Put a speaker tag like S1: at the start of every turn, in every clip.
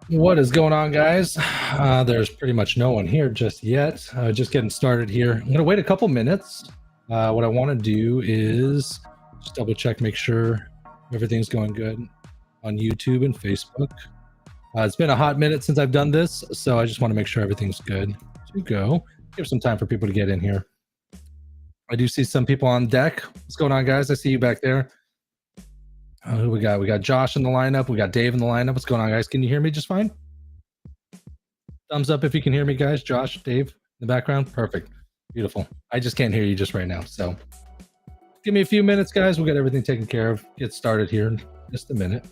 S1: What is going on, guys? There's pretty much no one here just yet. Just getting started here. I'm gonna wait a couple minutes. What I want to do is just double check, make sure everything's going good on YouTube and Facebook. It's been a hot minute since I've done this, so I just want to make sure everything's good to go. Give some time for people to get in here. I do see some people on deck. What's going on, guys? I see you back there. Who we got? We got Josh in the lineup. We got Dave in the lineup. What's going on, guys? Can you hear me just fine? Thumbs up if you can hear me, guys. Josh, Dave in the background. Perfect. Beautiful. I just can't hear you just right now. So give me a few minutes, guys. We'll get everything taken care of. Get started here in just a minute.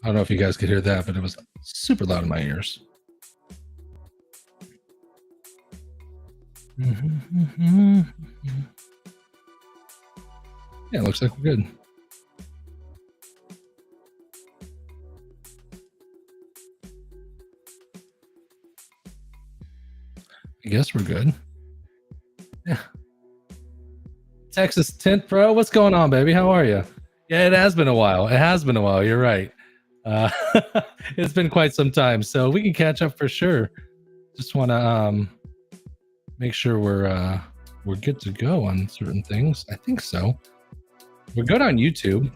S1: I don't know if you guys could hear that, but it was super loud in my ears. Yeah, it looks like we're good. I guess we're good. Yeah. Texas Tint Pro, what's going on, baby? How are you? Yeah, it has been a while. It has been a while. You're right. It's been quite some time, so we can catch up for sure. Just want to make sure we're good to go on certain things. I think so. We're good on YouTube.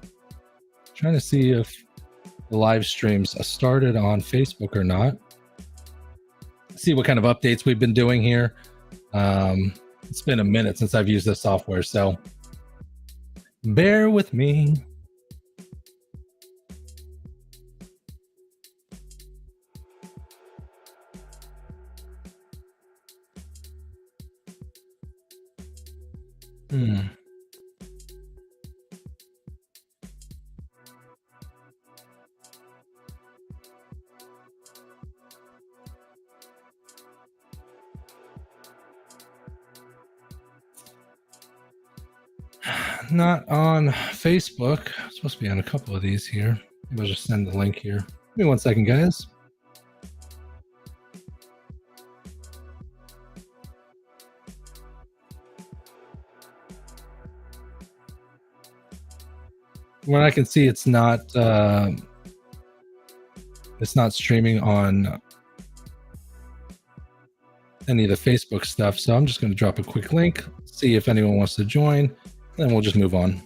S1: Trying to see if the live streams started on Facebook or not. See what kind of updates we've been doing here. It's been a minute since I've used this software, so bear with me. Not on Facebook. It's supposed to be on a couple of these here. Maybe I'll just send the link here. Give me 1 second, guys. When I can see it's not streaming on any of the Facebook stuff, so I'm just going to drop a quick link, see if anyone wants to join, and we'll just move on.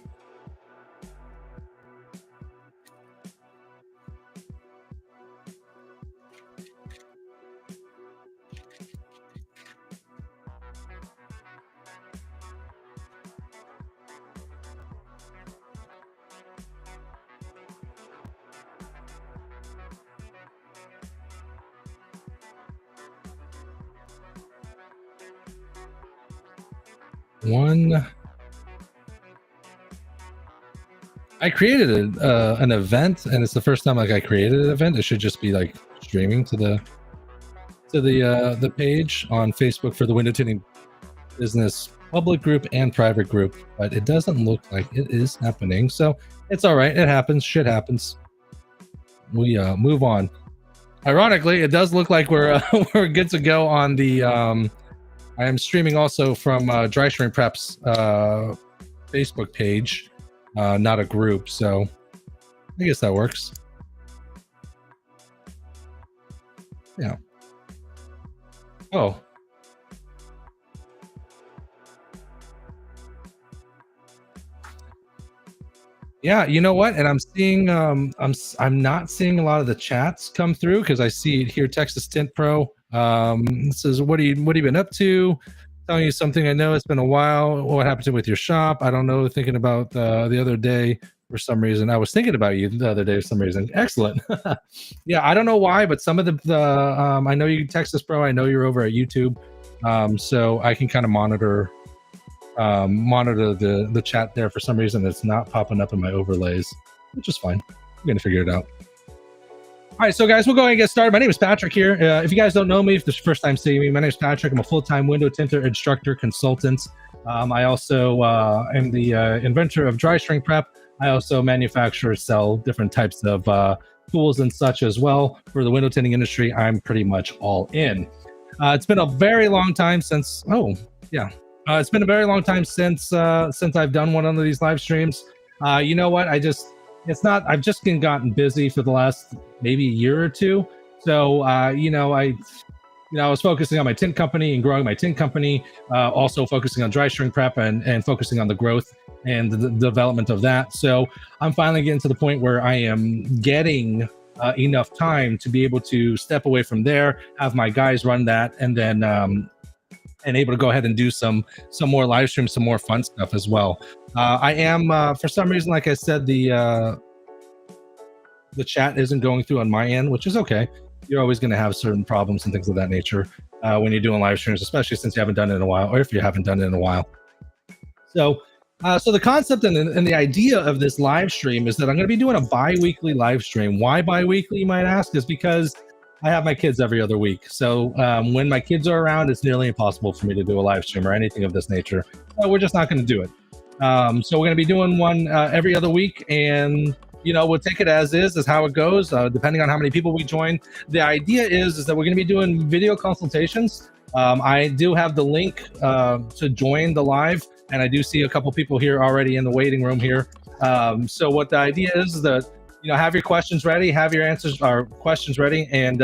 S1: I created an event, and it's the first time I created an event. It should just be streaming to the page on Facebook for the window tinting business public group and private group, but it doesn't look like it is happening. So it's all right. It happens. Shit happens. We move on. Ironically, it does look like we're we're good to go on the. I am streaming also from Dry Stream Prep's Facebook page, not a group, so I guess that works. Yeah. Oh. Yeah, you know what? And I'm seeing I'm not seeing a lot of the chats come through because I see it here. Texas Tint Pro says, what have you been up to? Telling you something I know. It's been a while. What happened with your shop? I don't know. Thinking about the other day for some reason. I was thinking about you the other day for some reason. Excellent. Yeah, I don't know why, but some of the I know you text us, bro. I know you're over at YouTube, so I can kind of monitor the chat there. For some reason, it's not popping up in my overlays, which is fine. I'm gonna figure it out. All right, so guys, we'll go ahead and get started. My name is Patrick here. If you guys don't know me, if this is your first time seeing me, my name is Patrick. I'm a full-time window tinter, instructor, consultant. I also am the inventor of dry shrink prep. I also manufacture, sell different types of tools and such as well. For the window tinting industry, I'm pretty much all in. It's been a very long time since, it's been a very long time since I've done one of these live streams. You know what? I've just been gotten busy for the last maybe year or two. So, I was focusing on my tint company and growing my tint company, also focusing on dry shrink prep and focusing on the growth and the development of that. So I'm finally getting to the point where I am getting enough time to be able to step away from there, have my guys run that, and then and able to go ahead and do some more live streams, some more fun stuff as well. I am, for some reason, like I said, the chat isn't going through on my end, which is okay. You're always going to have certain problems and things of that nature when you're doing live streams, especially since you haven't done it in a while, or if you haven't done it in a while. So the concept and the idea of this live stream is that I'm going to be doing a bi-weekly live stream. Why bi-weekly, you might ask, is because I have my kids every other week. So when my kids are around, it's nearly impossible for me to do a live stream or anything of this nature. So we're just not going to do it. So we're going to be doing one every other week, and we'll take it as is how it goes, depending on how many people we join. The idea is that we're going to be doing video consultations. I do have the link to join the live, and I do see a couple people here already in the waiting room here. So what the idea is that have your questions ready, have your answers or questions ready, and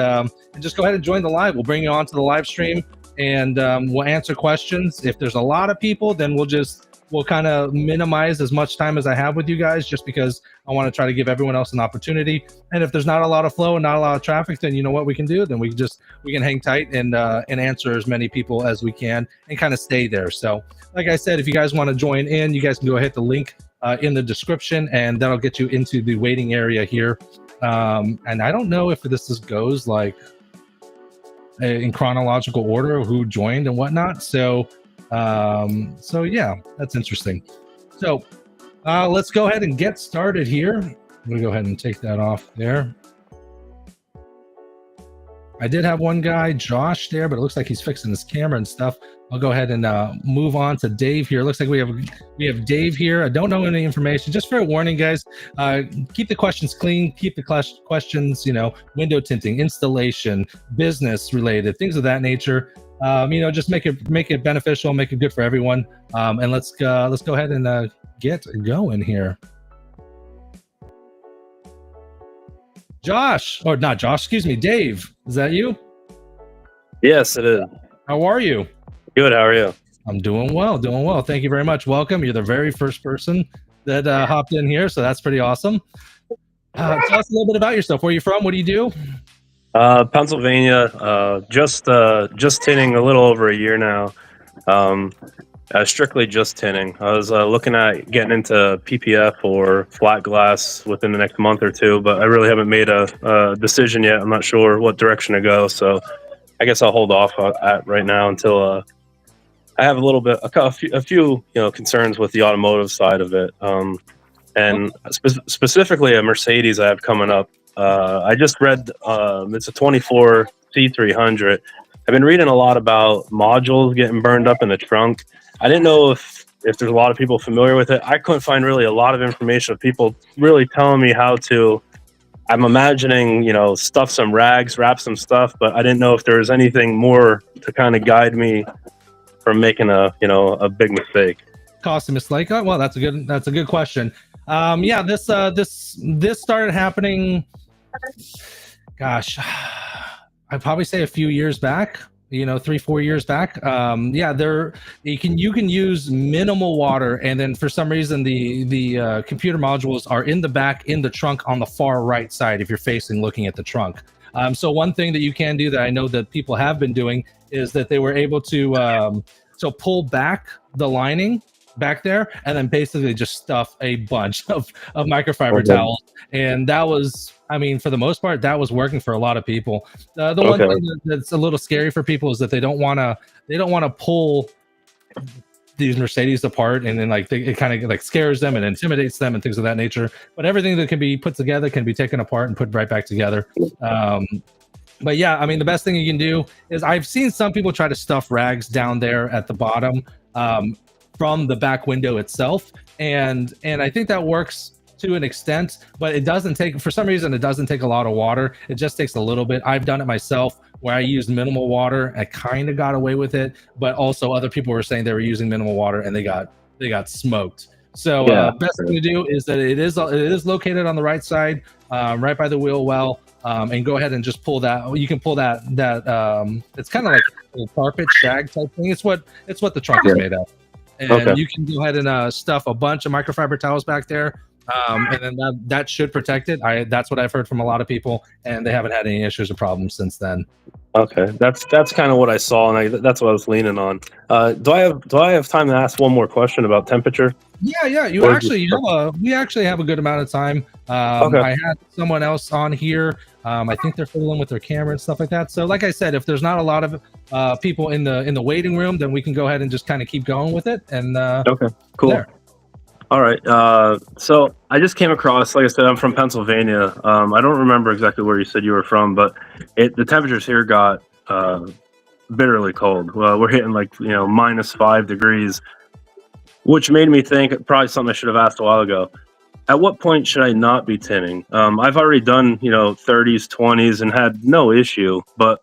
S1: just go ahead and join the live. We'll bring you onto the live stream, and we'll answer questions. If there's a lot of people, then we'll kind of minimize as much time as I have with you guys, just because I want to try to give everyone else an opportunity. And if there's not a lot of flow and not a lot of traffic, then you know what we can do? Then we can hang tight and answer as many people as we can and kind of stay there. So like I said, if you guys want to join in, you guys can go hit the link in the description, and that'll get you into the waiting area here. And I don't know if this goes like in chronological order of who joined and whatnot. So yeah, that's interesting. So let's go ahead and get started here. I'm gonna go ahead and take that off there. I did have one guy, Josh, there, but it looks like he's fixing his camera and stuff. I'll go ahead and move on to Dave here. It looks like we have Dave here. I don't know any information. Just for a warning, guys, keep the questions clean. Keep the questions, window tinting, installation, business related, things of that nature. Just make it beneficial, make it good for everyone. And let's go ahead and get going here. Dave, is that you?
S2: Yes, it is.
S1: How are you?
S2: Good, how are you?
S1: I'm doing well. Thank you very much. Welcome. You're the very first person that hopped in here, so that's pretty awesome. Tell us a little bit about yourself. Where are you from? What do you do?
S2: Pennsylvania. Just tinting a little over a year now. Strictly just tinting. I was looking at getting into PPF or flat glass within the next month or two, but I really haven't made a decision yet. I'm not sure what direction to go, so I guess I'll hold off at right now until I have a few concerns with the automotive side of it, and specifically a Mercedes I have coming up. I just read it's a 24 C300. I've been reading a lot about modules getting burned up in the trunk. I didn't know if there's a lot of people familiar with it. I couldn't find really a lot of information of people really telling me how to. I'm imagining, stuff some rags, wrap some stuff, but I didn't know if there was anything more to kind of guide me from making a big mistake.
S1: Cost a mistake? Well, that's a good question. Yeah, this started happening. Gosh, I'd probably say a few years back. 3-4 years back. Yeah, you can use minimal water, and then for some reason the computer modules are in the back in the trunk on the far right side if you're looking at the trunk. So one thing that you can do that I know that people have been doing is that they were able to pull back the lining back there, and then basically just stuff a bunch of microfiber towels. And that was, I mean, for the most part, that was working for a lot of people. The one thing that's a little scary for people is that they don't want to pull these Mercedes apart, and then like it kind of like scares them and intimidates them and things of that nature. But everything that can be put together can be taken apart and put right back together. But yeah, I mean, the best thing you can do is, I've seen some people try to stuff rags down there at the bottom from the back window itself, and I think that works to an extent, but it doesn't take, for some reason, it doesn't take a lot of water. It just takes a little bit. I've done it myself where I used minimal water. I kind of got away with it, but also other people were saying they were using minimal water and they got smoked. So best thing to do is that it is located on the right side, right by the wheel well, and go ahead and just pull that. You can pull that it's kind of like a carpet shag type thing. It's what the trunk is made of, and you can go ahead and stuff a bunch of microfiber towels back there. And then that should protect it. That's what I've heard from a lot of people, and they haven't had any issues or problems since then.
S2: Okay, that's kind of what I saw, and that's what I was leaning on. Do I have time to ask one more question about temperature?
S1: Yeah. We actually have a good amount of time. I had someone else on here. I think they're fiddling with their camera and stuff like that. So, like I said, if there's not a lot of people in the waiting room, then we can go ahead and just kind of keep going with it. And
S2: okay, cool. There. All right. So I just came across, like I said, I'm from Pennsylvania. I don't remember exactly where you said you were from, but the temperatures here got bitterly cold. Well, we're hitting like, -5 degrees, which made me think probably something I should have asked a while ago. At what point should I not be tinning? I've already done, 30s, 20s and had no issue, but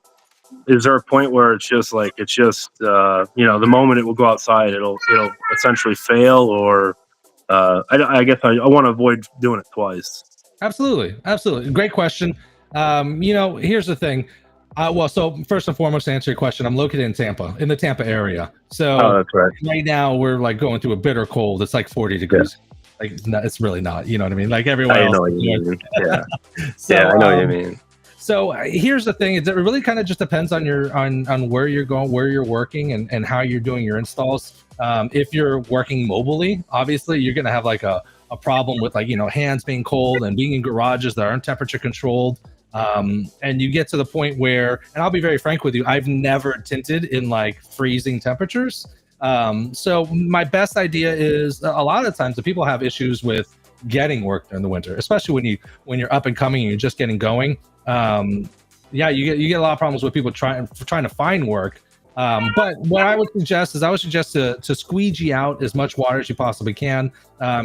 S2: is there a point where it's just the moment it will go outside, it'll essentially fail, or I guess I want to avoid doing it twice.
S1: Absolutely. Great question. Here's the thing. So first and foremost, to answer your question, I'm located in Tampa, in the Tampa area. So
S2: that's right.
S1: Right now we're like going through a bitter cold. It's like 40 degrees. Yeah. Like, no, it's really not. You know what I mean? Like everyone else.
S2: I know what you mean. Yeah. I know what you mean.
S1: So here's the thing: it really kind of just depends on on where you're going, where you're working, and how you're doing your installs. If you're working mobily, obviously you're gonna have like a problem with hands being cold and being in garages that aren't temperature controlled. And you get to the point where, and I'll be very frank with you, I've never tinted in like freezing temperatures. So my best idea is, a lot of times the people have issues with getting work during the winter, especially when you're up and coming and you're just getting going. You get a lot of problems with people trying to find work. But what I would suggest to squeegee out as much water as you possibly can.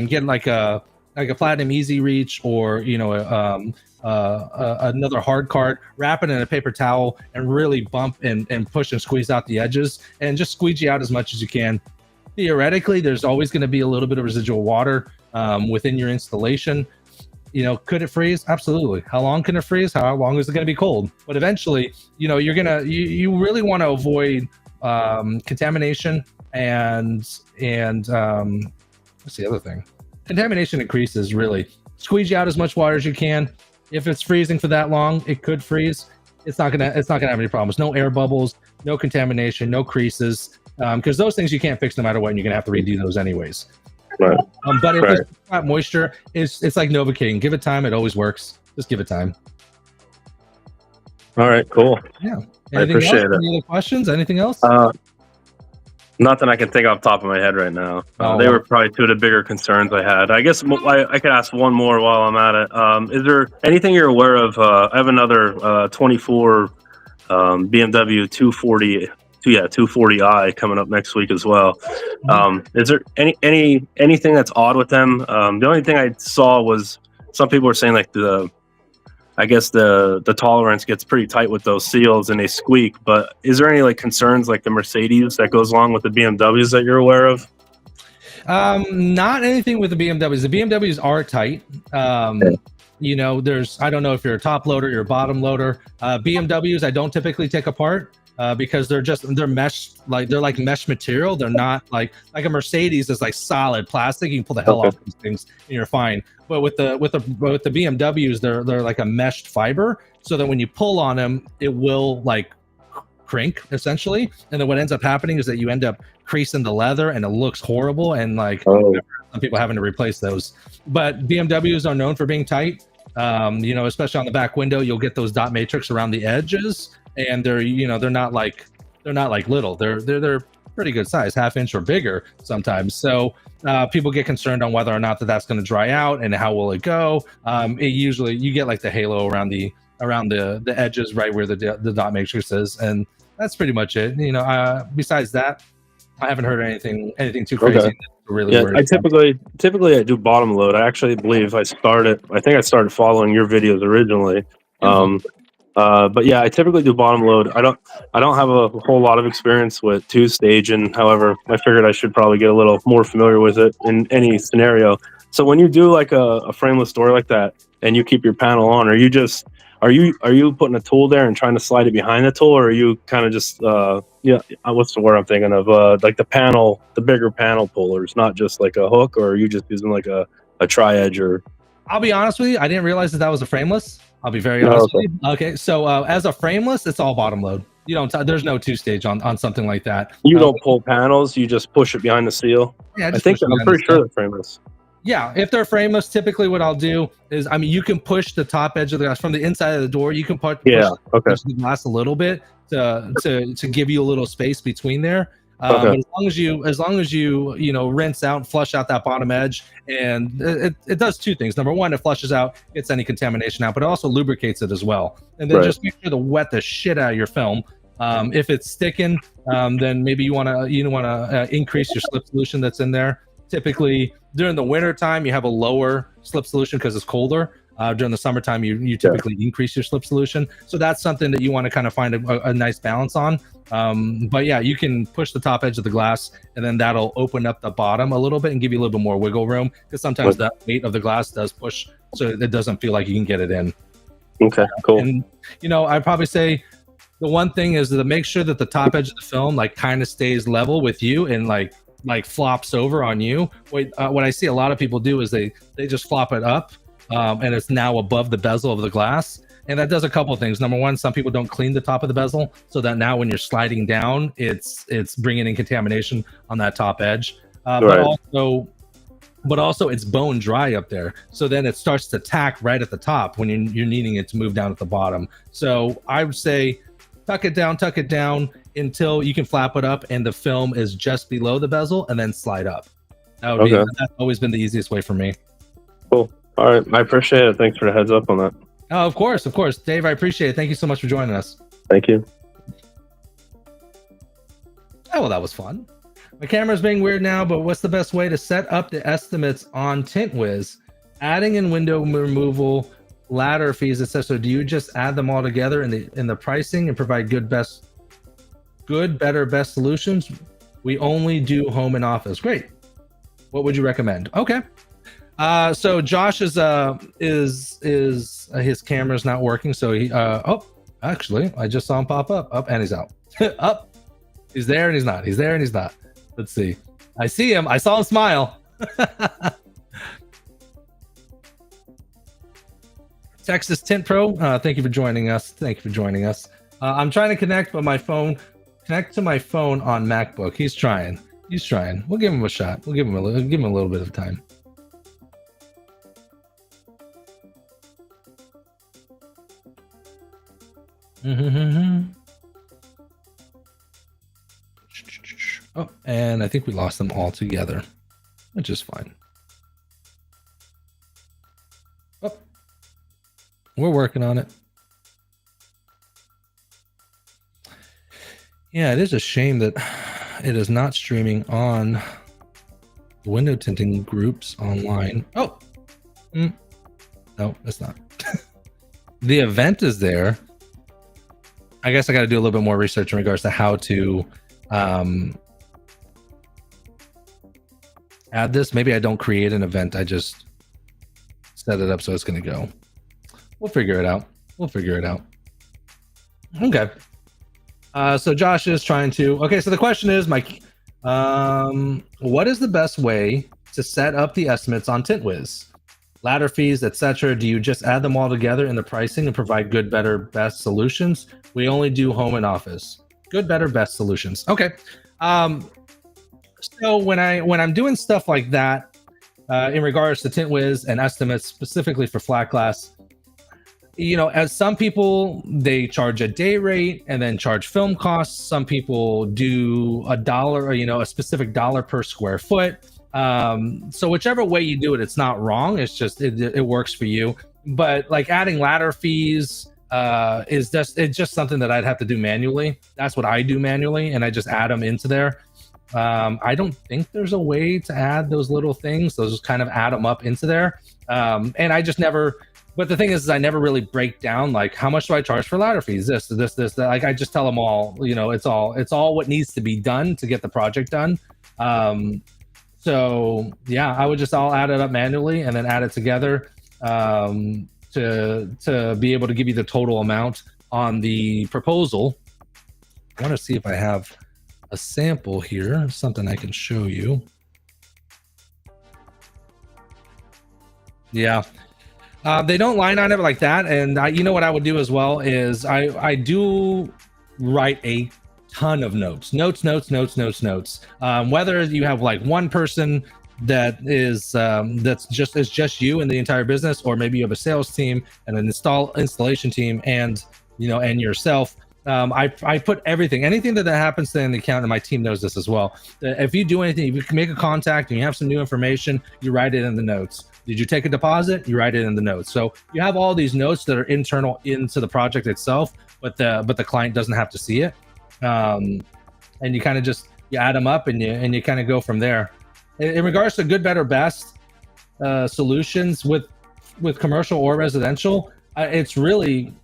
S1: Get like a Platinum Easy Reach, or another hard card, wrap it in a paper towel and really bump and push and squeeze out the edges, and just squeegee out as much as you can. Theoretically, there's always going to be a little bit of residual water within your installation. Could it freeze? Absolutely. How long can it freeze? How long is it going to be cold? But eventually, you really want to avoid contamination and what's the other thing? Contamination increases, really. Squeeze out as much water as you can. If it's freezing for that long, it could freeze. It's not gonna have any problems. No air bubbles, no contamination, no creases, because those things you can't fix no matter what, and you're gonna have to redo those anyways.
S2: Right.
S1: But if it's got moisture, it's like Novocaine. Give it time; it always works. Just give it time.
S2: All right, cool.
S1: Yeah.
S2: I appreciate it.
S1: Any other questions? Anything else?
S2: Nothing I can think off the top of my head right now. They were probably two of the bigger concerns I had. I guess I could ask one more while I'm at it. Is there anything you're aware of? I have another 24 BMW 240i coming up next week as well. Is there anything that's odd with them? The only thing I saw was some people were saying like the tolerance gets pretty tight with those seals and they squeak, but is there any like concerns like the Mercedes that goes along with the BMWs that you're aware of?
S1: Not anything with the BMWs. The BMWs are tight. I don't know if you're a top loader, you're a bottom loader. BMWs I don't typically take apart because they're mesh, they're like mesh material. They're not like a Mercedes is like solid plastic. You can pull the hell off these things and you're fine. But with the BMWs, they're like a meshed fiber, so that when you pull on them, it will like crink essentially, and then what ends up happening is that you end up creasing the leather and it looks horrible, and like some people having to replace those. But BMWs are known for being tight. Especially on the back window, you'll get those dot matrix around the edges, and they're not like little. They're pretty good size, half inch or bigger sometimes. So people get concerned on whether or not that's going to dry out and how will it go. It usually, you get like the halo around the edges, right where the dot matrix is, and that's pretty much it. Besides that, I haven't heard anything too crazy.
S2: Okay.
S1: Really,
S2: yeah. I typically I do bottom load. I actually believe I think I started following your videos originally. But yeah, I typically do bottom load. I don't have a whole lot of experience with two stage, and however, I figured I should probably get a little more familiar with it in any scenario. So when you do like a frameless door like that, and you keep your panel on, are you putting a tool there and trying to slide it behind the tool, or are you kind of just what's the word I'm thinking of, like the bigger panel pullers, not just like a hook, or are you just using like a tri-edge? Or
S1: I'll be honest with you, I didn't realize that was a frameless. I'll be very honest with you. Okay, so as a frameless, it's all bottom load. You don't. There's no two stage on something like that.
S2: You don't pull panels. You just push it behind the seal. Yeah, I'm pretty sure they're frameless.
S1: Yeah, if they're frameless, typically what I'll do is, you can push the top edge of the glass from the inside of the door. You can push the glass a little bit to give you a little space between there. But as long as you rinse out and flush out that bottom edge, and it does two things. Number one, it flushes out, gets any contamination out, but it also lubricates it as well. And then just make sure to wet the shit out of your film. If it's sticking, then maybe you want to increase your slip solution that's in there. Typically during the winter time, you have a lower slip solution because it's colder. During the summertime, you typically increase your slip solution. So that's something that you want to kind of find a nice balance on. But yeah, you can push the top edge of the glass, and then that'll open up the bottom a little bit and give you a little bit more wiggle room, because sometimes the weight of the glass does push, so it doesn't feel like you can get it in.
S2: Okay, cool.
S1: And I'd probably say the one thing is to make sure that the top edge of the film like kind of stays level with you and like flops over on you. What I see a lot of people do is they just flop it up, and it's now above the bezel of the glass. And that does a couple of things. Number one, some people don't clean the top of the bezel, so that now when you're sliding down, it's bringing in contamination on that top edge. But also it's bone dry up there, so then it starts to tack right at the top when you're needing it to move down at the bottom. So I would say tuck it down until you can flap it up and the film is just below the bezel, and then slide up. That's always been the easiest way for me.
S2: Cool. All right, I appreciate it. Thanks for the heads up on that.
S1: Oh, of course, Dave. I appreciate it. Thank you so much for joining us.
S2: Thank you.
S1: Oh, well, that was fun. My camera's being weird now, but what's the best way to set up the estimates on TintWiz? Adding in window removal, ladder fees, etc. Do you just add them all together in the pricing and provide good, better, best solutions? We only do home and office. Great. What would you recommend? Okay. So Josh is his camera's not working, so he actually I just saw him pop up and he's out. Up, he's there and he's not, he's there and he's not. Let's see, I see him, I saw him smile. Texas Tint Pro, thank you for joining us. I'm trying to connect to my phone on MacBook. He's trying. We'll give him a shot. We'll give him a little bit of time. Oh, and I think we lost them all together, which is fine. Oh, we're working on it. Yeah, it is a shame that it is not streaming on window tinting groups online. Oh, no, it's not. The event is there. I guess I got to do a little bit more research in regards to how to add this. Maybe I don't create an event. I just set it up so it's going to go. We'll figure it out. Okay. So Josh is trying to. Okay, so the question is, Mike, what is the best way to set up the estimates on TintWiz? Ladder fees, etc. Do you just add them all together in the pricing and provide good, better, best solutions? We only do home and office. Good, better, best solutions. Okay. So when I'm doing stuff like that, in regards to TintWiz and estimates specifically for flat glass, as some people, they charge a day rate and then charge film costs. Some people do $1 or a specific dollar per square foot. So whichever way you do it, it's not wrong. It's just it works for you. But like adding ladder fees it's just something that I'd have to do manually. That's what I do manually, and I just add them into there. I don't think there's a way to add those little things. Those just kind of add them up into there. And I just never. But the thing is I never really break down like how much do I charge for ladder fees, this, that. Like I just tell them all, it's all what needs to be done to get the project done. So yeah, I would just all add it up manually and then add it together to be able to give you the total amount on the proposal. I want to see if I have a sample here, something I can show you. Yeah. They don't line on it like that, and what I would do as well is I do write a ton of notes. Whether you have like one person that is that's just you in the entire business, or maybe you have a sales team and an installation team, and and yourself. I put anything that happens to the account, and my team knows this as well. If you do anything, if you can make a contact and you have some new information, you write it in the notes. Did you take a deposit? You write it in the notes. So you have all these notes that are internal into the project itself, but the client doesn't have to see it. And you kind of just add them up and you kind of go from there. In regards to good, better, best solutions with commercial or residential, it's really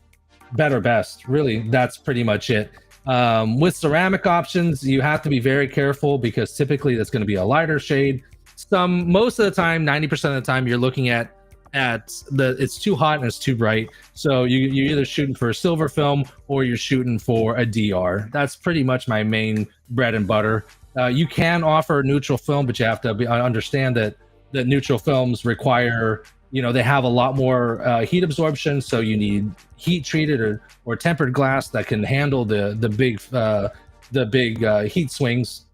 S1: better, best. Really, that's pretty much it. With ceramic options, you have to be very careful because typically that's going to be a lighter shade. Most of the time, 90% of the time, you're looking at it's too hot and it's too bright. So you're either shooting for a silver film or you're shooting for a DR. That's pretty much my main bread and butter. You can offer neutral film, but you have to understand that neutral films require, they have a lot more heat absorption. So you need heat treated or tempered glass that can handle the big heat swings.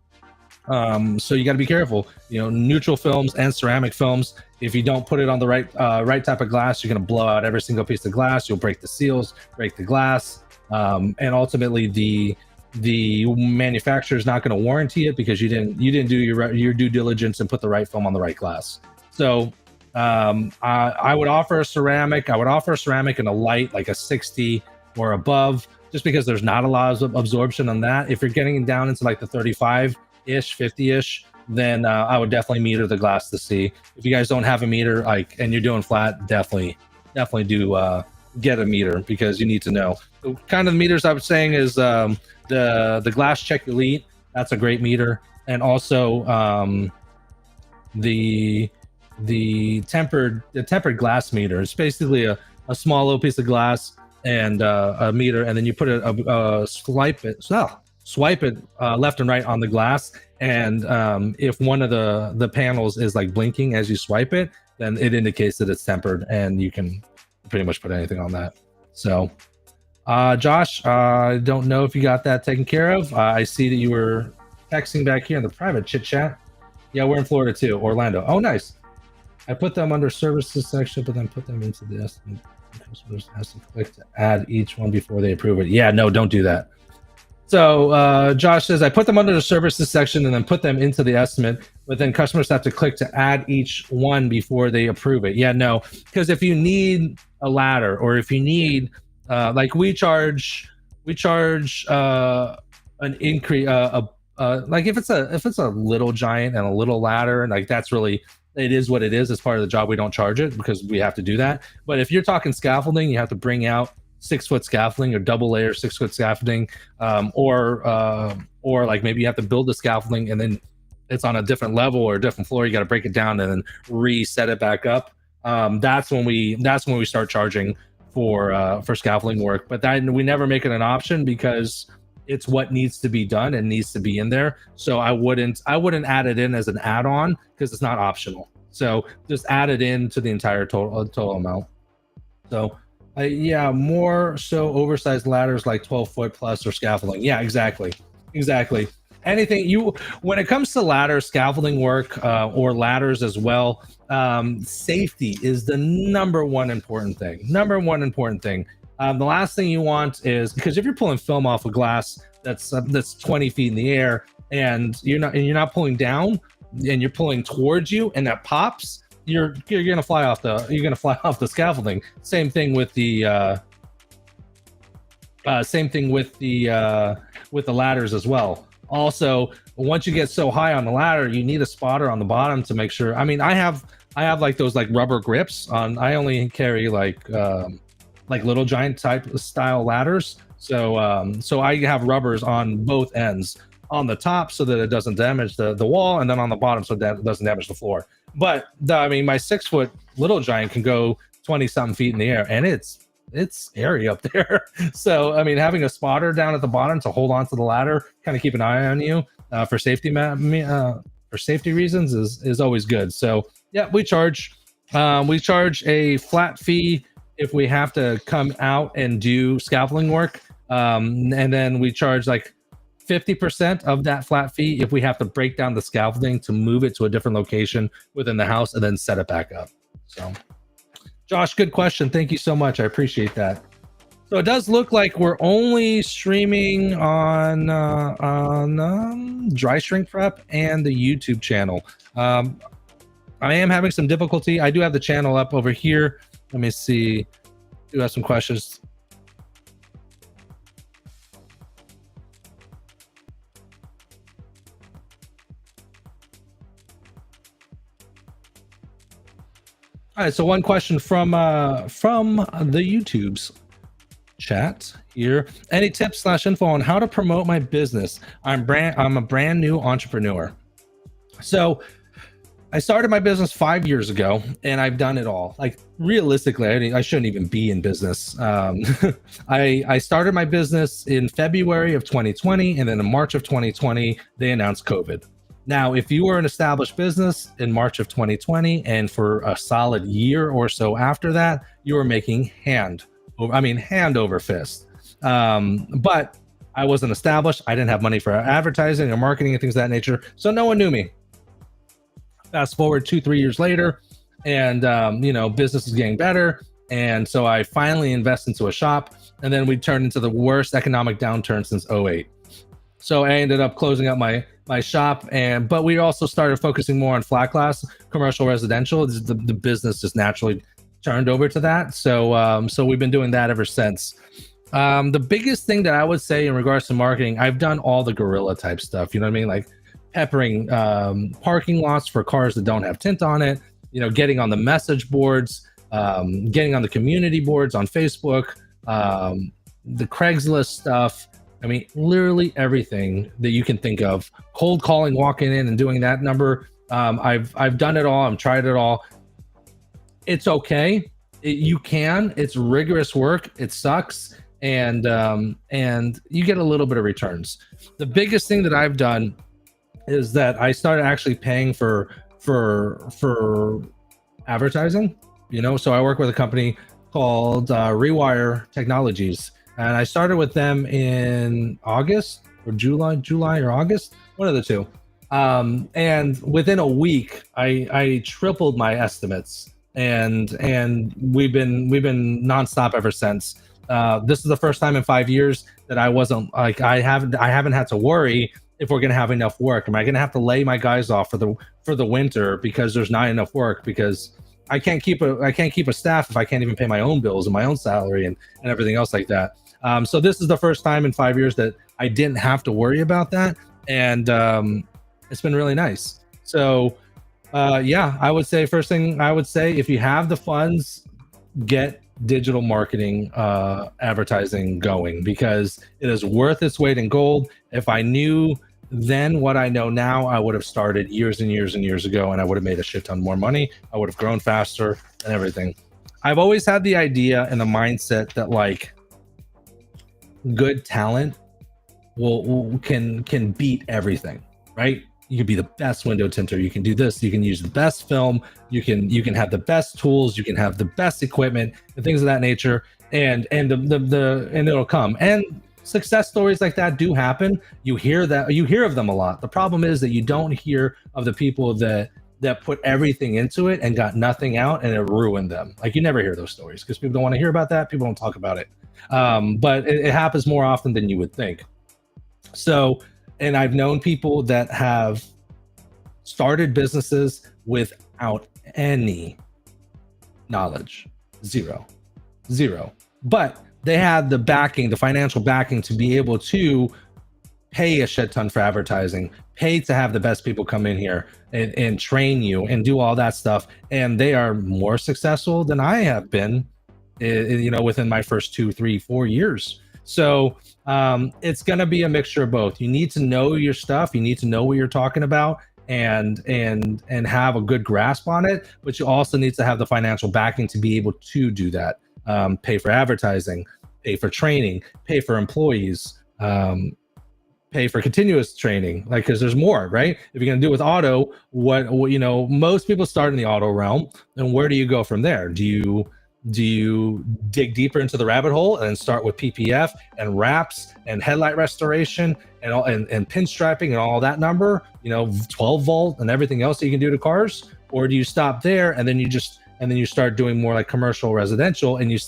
S1: So you got to be careful. Neutral films and ceramic films, if you don't put it on the right type of glass, you're going to blow out every single piece of glass. You'll break the seals, break the glass, and ultimately the manufacturer is not going to warranty it because you didn't do your due diligence and put the right film on the right glass. So I would offer a ceramic. I would offer a ceramic in a light, like a 60 or above, just because there's not a lot of absorption on that. If you're getting down into like the 35-ish, 50-ish, then I would definitely meter the glass to see. If you guys don't have a meter, and you're doing flat, definitely do get a meter because you need to know. The kind of meters I was saying is the Glass Check Elite. That's a great meter, and also the tempered glass meter. It's basically a small little piece of glass and a meter, and then you put swipe it left and right on the glass, and if one of the panels is like blinking as you swipe it, then it indicates that it's tempered, and you can pretty much put anything on that. So Josh, I don't know if you got that taken care of. I see that you were texting back here in the private chit chat. Yeah, we're in Florida too, Orlando. Oh, nice. I put them under services section, but then put them into the estimate. Customers has to click to add each one before they approve it. Yeah, no, don't do that. So Josh says, I put them under the services section and then put them into the estimate, but then customers have to click to add each one before they approve it. Yeah, no, because if you need a ladder, or if you need, like we charge an increase, like if it's a little giant and a little ladder, and like that's really, it is what it is. As part of the job, we don't charge it because we have to do that. But if you're talking scaffolding, you have to bring out 6-foot scaffolding or double layer 6-foot scaffolding, or like maybe you have to build the scaffolding and then it's on a different level or a different floor. You got to break it down and then reset it back up. That's when we start charging for scaffolding work. But then we never make it an option because it's what needs to be done and needs to be in there. So I wouldn't add it in as an add-on because it's not optional. So just add it in to the entire total amount. So Yeah, more so oversized ladders like 12-foot plus or scaffolding. Yeah, exactly. Anything you, when it comes to ladder scaffolding work or ladders as well, safety is the number one important thing. The last thing you want is, because if you're pulling film off a glass that's 20 feet in the air and you're not pulling down and you're pulling towards you and that pops, you're gonna fly off the scaffolding. Same thing with the ladders as well. Also, once you get so high on the ladder, you need a spotter on the bottom to make sure. I mean, I have like those like rubber grips on. I only carry like Little Giant type style ladders. So so I have rubbers on both ends, on the top so that it doesn't damage the wall, and then on the bottom so that it doesn't damage the floor. But I mean, my 6-foot Little Giant can go 20 something feet in the air, and it's airy up there. So I mean, having a spotter down at the bottom to hold on to the ladder, kind of keep an eye on you for safety reasons is always good. So yeah, we charge a flat fee if we have to come out and do scaffolding work, and then we charge like 50% of that flat fee if we have to break down the scaffolding to move it to a different location within the house and then set it back up. So Josh, good question. Thank you so much. I appreciate that. So it does look like we're only streaming on Dry Shrink Prep and the YouTube channel. I am having some difficulty. I do have the channel up over here. Let me see. Do have some questions. All right, so one question from the YouTube's chat here. Any tips / info on how to promote my business? I'm a brand new entrepreneur. So I started my business 5 years ago, and I've done it all. Like realistically, I shouldn't even be in business. I started my business in February of 2020, and then in March of 2020, they announced COVID. Now, if you were an established business in March of 2020, and for a solid year or so after that, you were making hand over fist. But I wasn't established. I didn't have money for advertising or marketing and things of that nature. So no one knew me. Fast forward 2-3 years later, and business is getting better. And so I finally invest into a shop, and then we turned into the worst economic downturn since 2008. So I ended up closing up my shop, but we also started focusing more on flat glass, commercial, residential. The business just naturally turned over to that. So we've been doing that ever since. The biggest thing that I would say in regards to marketing, I've done all the guerrilla type stuff. You know what I mean? Like peppering parking lots for cars that don't have tint on it. Getting on the message boards, getting on the community boards on Facebook, the Craigslist stuff. I mean, literally everything that you can think of. Cold calling, walking in and doing that number. I've done it all. I've tried it all. It's okay. It's rigorous work. It sucks. And you get a little bit of returns. The biggest thing that I've done is that I started actually paying for advertising. So I work with a company called Rewire Technologies. And I started with them in August or July or August, one of the two. And within a week, I tripled my estimates, and we've been nonstop ever since. This is the first time in 5 years that I wasn't like I haven't had to worry if we're gonna have enough work. Am I gonna have to lay my guys off for the winter because there's not enough work? Because I can't keep a staff if I can't even pay my own bills and my own salary and everything else like that. So this is the first time in 5 years that I didn't have to worry about that, and it's been really nice. So I would say first thing I would say, if you have the funds, get digital marketing advertising going, because it is worth its weight in gold. If I knew then what I know now, I would have started years and years and years ago, and I would have made a shit ton more money. I would have grown faster and everything. I've always had the idea and the mindset that like good talent can beat everything, right? You can be the best window tinter. You can do this. You can use the best film. You can have the best tools. You can have the best equipment and things of that nature. And it'll come. And success stories like that do happen. You hear of them a lot. The problem is that you don't hear of the people that put everything into it and got nothing out, and it ruined them. Like, you never hear those stories because people don't want to hear about that. People don't talk about it. But it happens more often than you would think. So, and I've known people that have started businesses without any knowledge, zero. But they had the backing, the financial backing, to be able to pay a shit ton for advertising, pay to have the best people come in here and train you and do all that stuff. And they are more successful than I have been, within my first 2, 3, 4 years. So it's going to be a mixture of both. You need to know your stuff. You need to know what you're talking about and have a good grasp on it. But you also need to have the financial backing to be able to do that. Pay for advertising, pay for training, pay for employees, pay for continuous training, like, because there's more, right? If you're going to do with auto, what most people start in the auto realm, and where do you go from there? Do you dig deeper into the rabbit hole and start with PPF and wraps and headlight restoration and pinstriping and all that number, 12 volt and everything else that you can do to cars? Or do you stop there and then you start doing more like commercial, residential, and you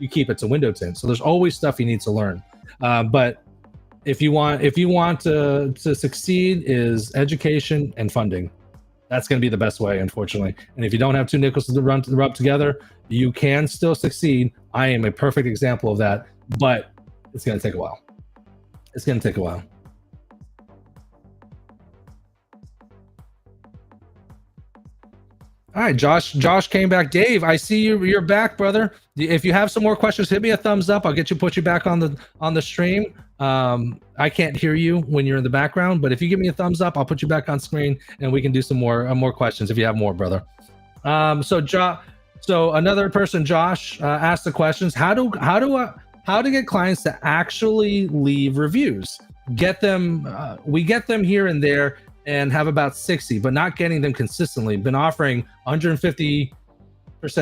S1: keep it to window tint? So there's always stuff you need to learn. But if you want to succeed, is education and funding. That's going to be the best way, unfortunately. And if you don't have two nickels to rub together, you can still succeed. I am a perfect example of that, but it's going to take a while. It's going to take a while. All right, Josh came back. Dave, I see you're back, brother. If you have some more questions, hit me a thumbs up. I'll put you back on the stream. I can't hear you when you're in the background, but if you give me a thumbs up, I'll put you back on screen and we can do some more questions if you have more, brother. So another person, Josh, asked the questions. How to get clients to actually leave reviews? We get them here and there and have about 60, but not getting them consistently. Been offering 150%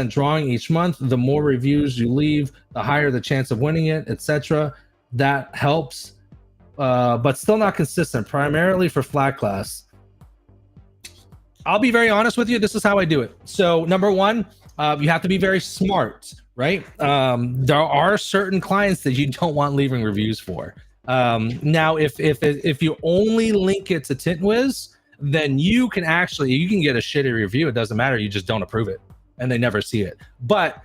S1: drawing each month. The more reviews you leave, the higher the chance of winning it, etc. That helps, but still not consistent, primarily for flat glass. I'll be very honest with you. This is how I do it. So number one, you have to be very smart, right? There are certain clients that you don't want leaving reviews for. Now, if you only link it to TintWiz, then you can get a shitty review. It doesn't matter. You just don't approve it and they never see it. But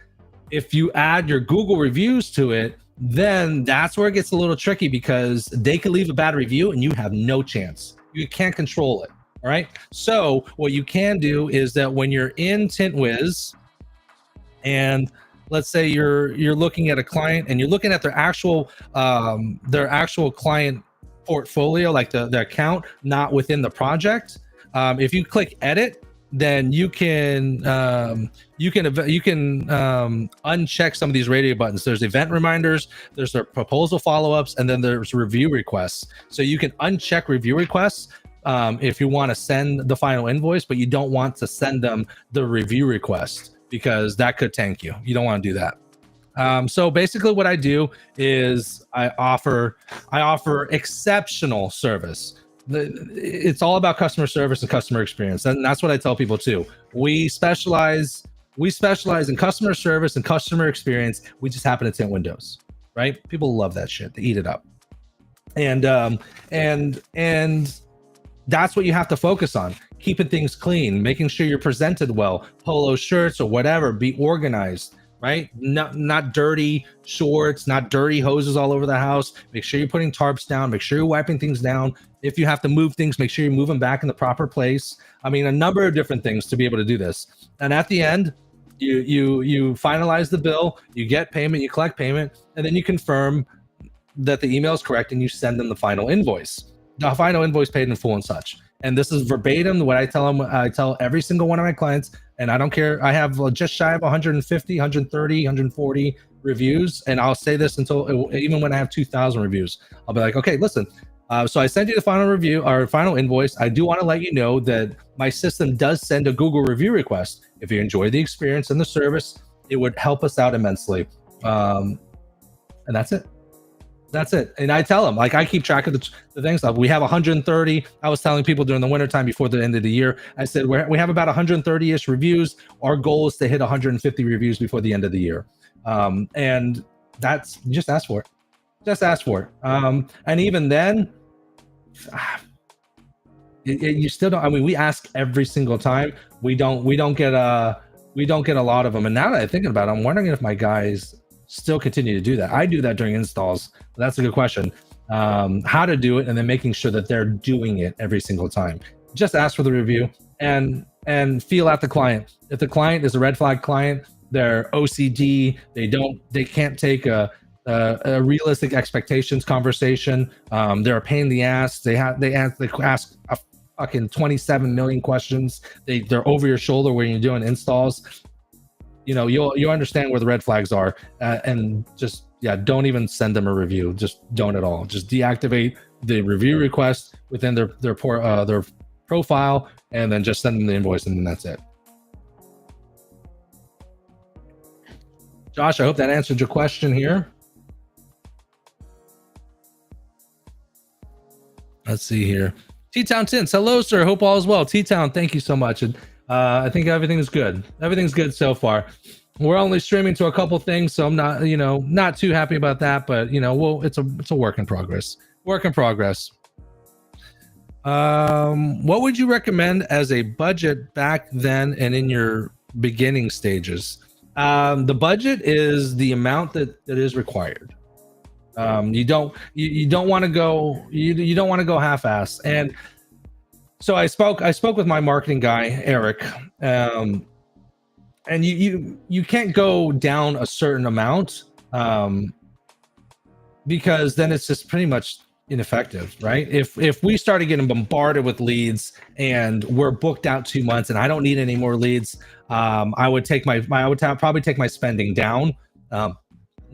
S1: if you add your Google reviews to it, then that's where it gets a little tricky, because they could leave a bad review and you have no chance. You can't control it. All right. So what you can do is that when you're in TintWiz and let's say you're looking at a client and you're looking at their actual client portfolio, like the account, not within the project. If you click edit, then you can uncheck some of these radio buttons. There's event reminders, there's their proposal follow-ups, and then there's review requests. So you can uncheck review requests if you want to send the final invoice, but you don't want to send them the review request, because that could tank you. You don't want to do that. So basically what I do is I offer exceptional service. It's all about customer service and customer experience. And that's what I tell people too. We specialize in customer service and customer experience. We just happen to tint windows, right? People love that shit. They eat it up. And that's what you have to focus on. Keeping things clean, making sure you're presented well, polo shirts or whatever, be organized, right? Not dirty shorts, not dirty hoses all over the house. Make sure you're putting tarps down, make sure you're wiping things down. If you have to move things, make sure you move them back in the proper place. I mean, a number of different things to be able to do this. And at the end, you finalize the bill, you get payment, you collect payment, and then you confirm that the email is correct and you send them the final invoice. The final invoice paid in full and such. And this is verbatim what I tell them. I tell every single one of my clients, and I don't care. I have just shy of 150, 130, 140 reviews. And I'll say this until, even when I have 2,000 reviews, I'll be like, okay, listen, So I sent you the final review or final invoice. I do want to let you know that my system does send a Google review request. If you enjoy the experience and the service, it would help us out immensely. And that's it. That's it. And I tell them, like, I keep track of the things. We have 130. I was telling people during the wintertime before the end of the year, I said, we have about 130-ish reviews. Our goal is to hit 150 reviews before the end of the year. And that's, just ask for it. Just ask for it. And even then, you still don't. I mean, we ask every single time. We don't get a lot of them. And now that I'm thinking about it, I'm wondering if my guys still continue to do that. I do that during installs. That's a good question. How to do it, and then making sure that they're doing it every single time. Just ask for the review and feel out the client. If the client is a red flag client, they're OCD. They can't take a realistic expectations conversation. They're a pain in the ass. They ask a fucking 27 million questions. They're over your shoulder when you're doing installs. You know, you'll understand where the red flags are, and just, yeah, don't even send them a review. Just don't at all. Just deactivate the review request within their profile, and then just send them the invoice, and then that's it. Josh, I hope that answered your question here. Let's see here. T-Town Tints, hello, sir. Hope all is well. T-Town, thank you so much. And I think everything is good. Everything's good so far. We're only streaming to a couple things, so I'm not too happy about that. But it's a work in progress. Work in progress. What would you recommend as a budget back then and in your beginning stages? The budget is the amount that is required. You don't want to go half-ass. And so I spoke with my marketing guy, Eric, and you can't go down a certain amount, because then it's just pretty much ineffective, right? If we started getting bombarded with leads and we're booked out 2 months and I don't need any more leads, I would probably take my spending down,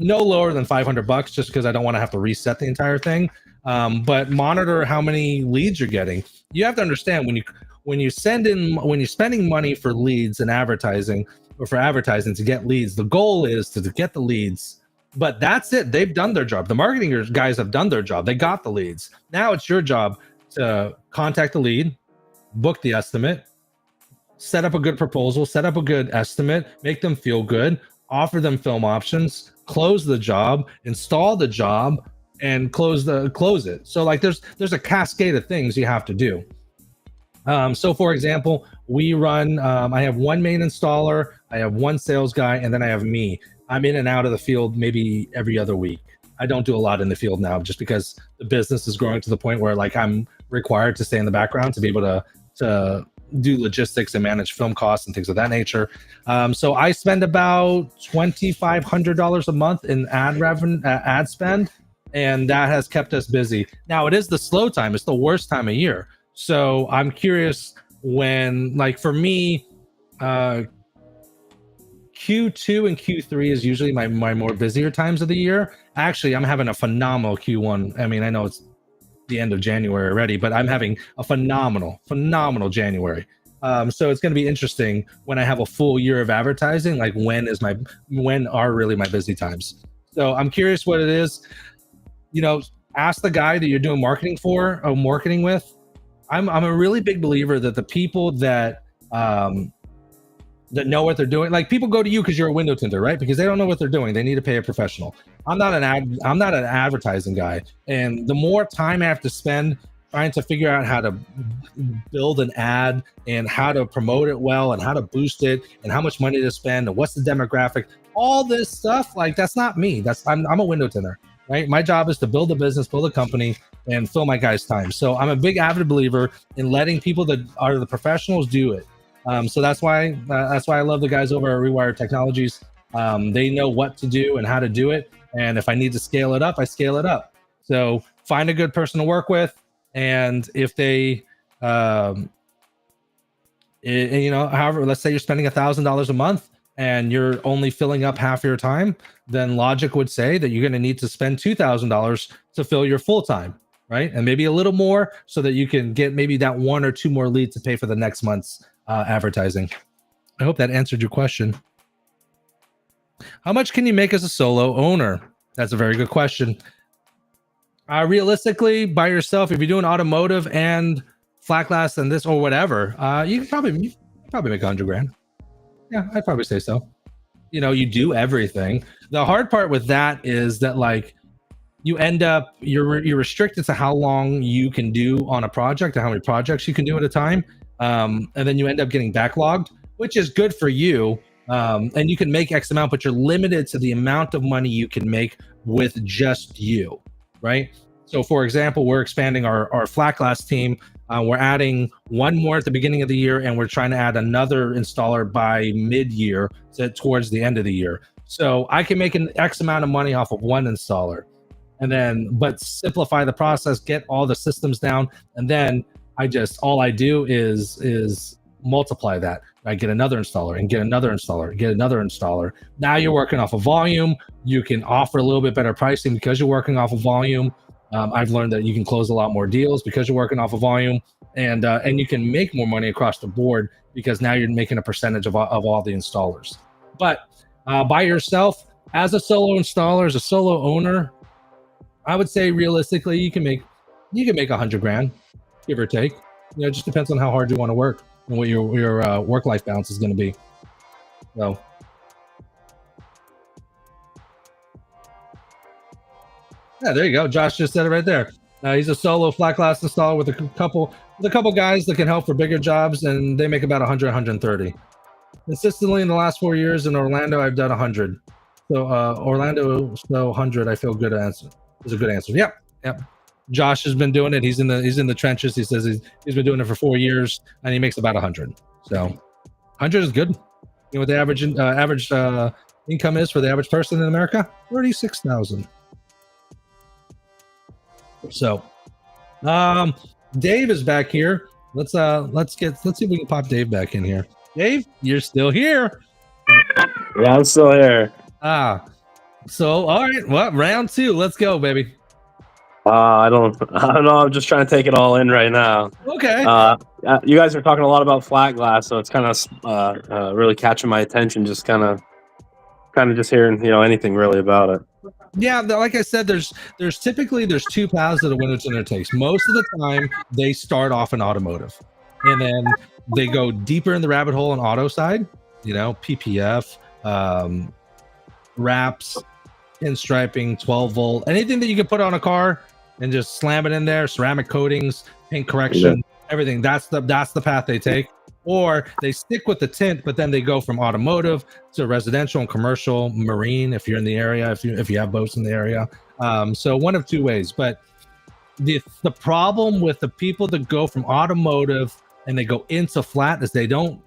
S1: no lower than $500, just because I don't want to have to reset the entire thing. But monitor how many leads you're getting. You have to understand when you're spending money for leads and advertising, or for advertising to get leads, the goal is to get the leads. But that's it. They've done their job. The marketing guys have done their job. They got the leads. Now it's your job to contact the lead, book the estimate, set up a good proposal, set up a good estimate, make them feel good, offer them film options, close the job, install the job, and close it. So like there's a cascade of things you have to do. So for example, we run, I have one main installer, I have one sales guy, and then I have me. I'm in and out of the field maybe every other week. I don't do a lot in the field now, just because the business is growing to the point where like I'm required to stay in the background to be able to do logistics and manage film costs and things of that nature. So I spend about $2,500 a month in ad spend, and that has kept us busy. Now it is the slow time. It's the worst time of year. So I'm curious when, like for me, Q2 and Q3 is usually my more busier times of the year. Actually, I'm having a phenomenal Q1. I mean, I know it's the end of January already, but I'm having a phenomenal January. So it's going to be interesting when I have a full year of advertising, like when are really my busy times. So I'm curious what it is. Ask the guy that you're doing marketing for or marketing with. I'm a really big believer that the people that know what they're doing, like people go to you because you're a window tinter, right? Because they don't know what they're doing. They need to pay a professional. I'm not an advertising guy. And the more time I have to spend trying to figure out how to build an ad and how to promote it well and how to boost it and how much money to spend and what's the demographic, all this stuff, like that's not me. I'm a window tinter, right? My job is to build a business, build a company, and fill my guys' time. So I'm a big avid believer in letting people that are the professionals do it. So that's why I love the guys over at Rewire Technologies. They know what to do and how to do it. And if I need to scale it up, I scale it up. So find a good person to work with. And if they, however, let's say you're spending $1,000 a month and you're only filling up half your time, then logic would say that you're going to need to spend $2,000 to fill your full time. right? And maybe a little more so that you can get maybe that 1 or 2 more leads to pay for the next month's advertising. I hope that answered your question. How much can you make as a solo owner? That's a very good question. Realistically, by yourself, if you're doing automotive and flat glass and this or whatever, you can probably make 100 grand. Yeah, I'd probably say so. You know, you do everything. The hard part with that is that like you end up you're restricted to how long you can do on a project or how many projects you can do at a time, and then you end up getting backlogged, which is good for you. And you can make X amount, but you're limited to the amount of money you can make with just you, right? So for example, we're expanding our flat glass team. We're adding 1 more at the beginning of the year, and we're trying to add another installer by mid-year towards the end of the year. So I can make an X amount of money off of 1 installer, and then but simplify the process, get all the systems down, and then all I do is multiply that. I get another installer and get another installer, get another installer. Now you're working off of volume. You can offer a little bit better pricing because you're working off of volume. I've learned that you can close a lot more deals because you're working off of volume, and you can make more money across the board because now you're making a percentage of all the installers. But by yourself, as a solo installer, as a solo owner, I would say realistically you can make 100 grand, give or take. You know, it just depends on how hard you want to work and what your work-life balance is going to be. So. Yeah, there you go. Josh just said it right there. He's a solo flat glass installer with a couple guys that can help for bigger jobs, and they make about 100, 130. Consistently in the last 4 years in Orlando, I've done 100. So Orlando, so 100. I feel good answer. Is a good answer. Yep. Josh has been doing it. He's in the trenches. He says he's been doing it for 4 years, and he makes about 100. So 100 is good. You know what the average income is for the average person in America? 36,000. So, Dave is back here. Let's see if we can pop Dave back in here. Dave, you're still here.
S2: Yeah, I'm still here.
S1: So all right, well, round 2. Let's go, baby.
S2: I don't know. I'm just trying to take it all in right now.
S1: Okay.
S2: You guys are talking a lot about flat glass, so it's kind of really catching my attention. Just kind of just hearing anything really about it.
S1: Yeah, like I said, there's typically 2 paths that a window tinter takes. Most of the time, they start off in automotive, and then they go deeper in the rabbit hole on auto side. PPF, wraps, pinstriping, 12 volt, anything that you can put on a car and just slam it in there. Ceramic coatings, paint correction, everything. That's the path they take. Or they stick with the tint, but then they go from automotive to residential and commercial, marine, if you're in the area, if you have boats in the area. So one of 2 ways. But the problem with the people that go from automotive and they go into flat is they don't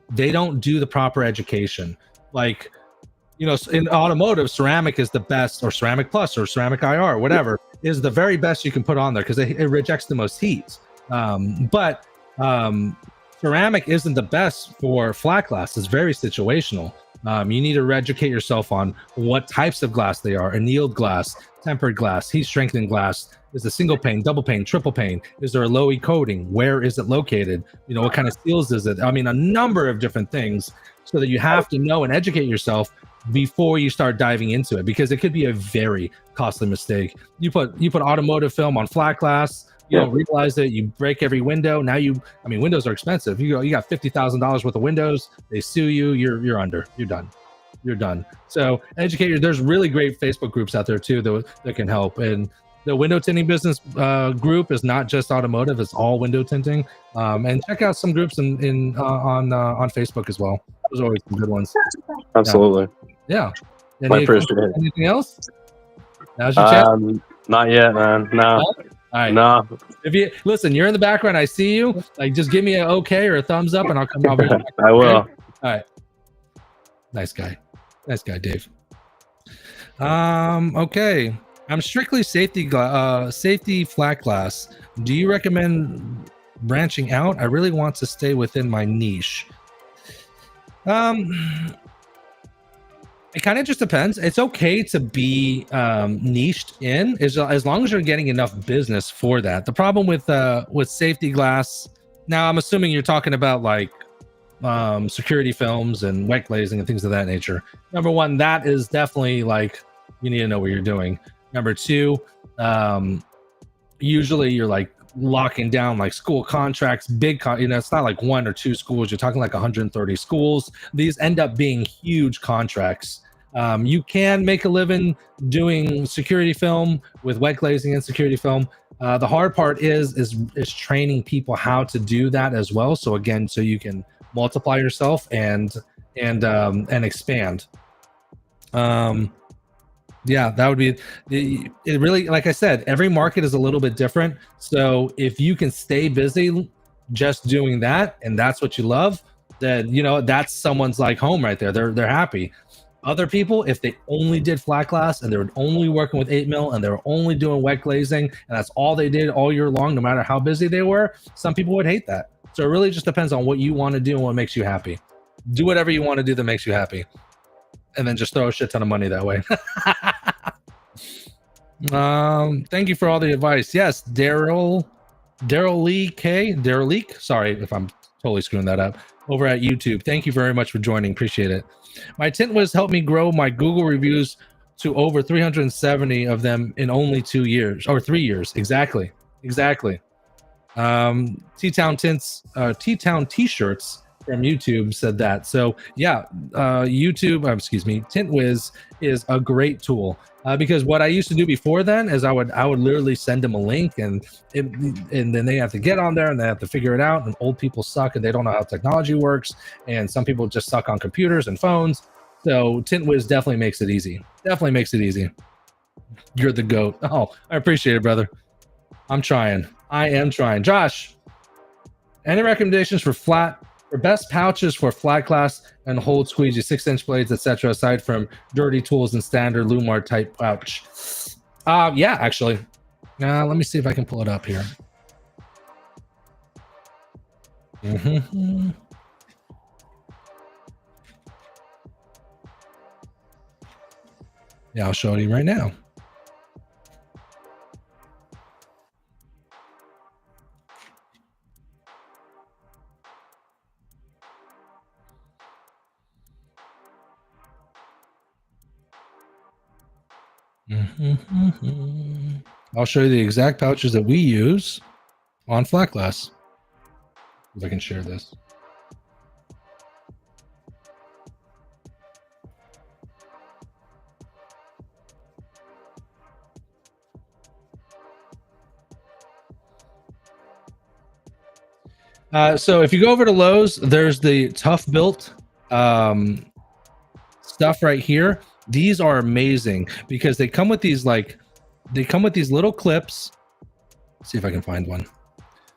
S1: do the proper education. Like, in automotive, ceramic is the best, or ceramic plus, or ceramic IR, whatever, is the very best you can put on there because it rejects the most heat. But ceramic isn't the best for flat glass. It's very situational. You need to educate yourself on what types of glass they are: annealed glass, tempered glass, heat strengthened glass. Is it single pane, double pane, triple pane? Is there a low E coating? Where is it located? What kind of seals is it? I mean, a number of different things, so that you have to know and educate yourself before you start diving into it, because it could be a very costly mistake. You put automotive film on flat glass. You don't realize it. You break every window. Now windows are expensive. You got $50,000 worth of windows. They sue you. You're under. You're done. So educate. There's really great Facebook groups out there too that can help. And the window tinting business group is not just automotive; it's all window tinting. And check out some groups on Facebook as well. Those are always some good ones.
S2: Absolutely.
S1: Yeah.
S2: Anything
S1: else? Now's your chance.
S2: Not yet, man. No.
S1: All right.
S2: No.
S1: If you listen, you're in the background. I see you. Like, just give me an okay or a thumbs up, and I'll come over.
S2: I will.
S1: Okay? All right. Nice guy, Dave. Okay. I'm strictly safety flat glass. Do you recommend branching out? I really want to stay within my niche. It kind of just depends. It's okay to be niched in as long as you're getting enough business for that. The problem with safety glass, now I'm assuming you're talking about like security films and wet glazing and things of that nature. Number one, that is definitely like you need to know what you're doing. Number two, usually you're like locking down like school contracts, it's not like one or two schools, you're talking like 130 schools. These end up being huge contracts. You can make a living doing security film with wet glazing and security film. The hard part is training people how to do that as well, so again, so you can multiply yourself and expand. Yeah, that would be it. Really, like I said, every market is a little bit different. So if you can stay busy just doing that, and that's what you love, then that's someone's like home right there. They're happy. Other people, if they only did flat glass and they were only working with 8 mil and they were only doing wet glazing and that's all they did all year long, no matter how busy they were, some people would hate that. So it really just depends on what you want to do and what makes you happy. Do whatever you want to do that makes you happy, and then just throw a shit ton of money that way. Thank you for all the advice. Yes, Daryl Leak. Sorry if I'm totally screwing that up. Over at YouTube. Thank you very much for joining. Appreciate it. My TintWiz helped me grow my Google reviews to over 370 of them in only 2 years or 3 years. Exactly. T-Town T-shirts from YouTube said that. So yeah, TintWiz is a great tool because what I used to do before then is I would literally send them a link and then they have to get on there and they have to figure it out, and old people suck and they don't know how technology works, and some people just suck on computers and phones. So TintWiz definitely makes it easy. You're the GOAT. Oh, I appreciate it, brother. I am trying. Josh, any recommendations for best pouches for flat glass and hold squeegee, 6-inch blades, etc., aside from dirty tools and standard Lumar type pouch? Yeah, actually. Let me see if I can pull it up here. Yeah, I'll show you right now. I'll show you the exact pouches that we use on flat glass. If I can share this. So if you go over to Lowe's, there's the Tough Built stuff right here. These are amazing because they come with these little clips. Let's see if I can find one.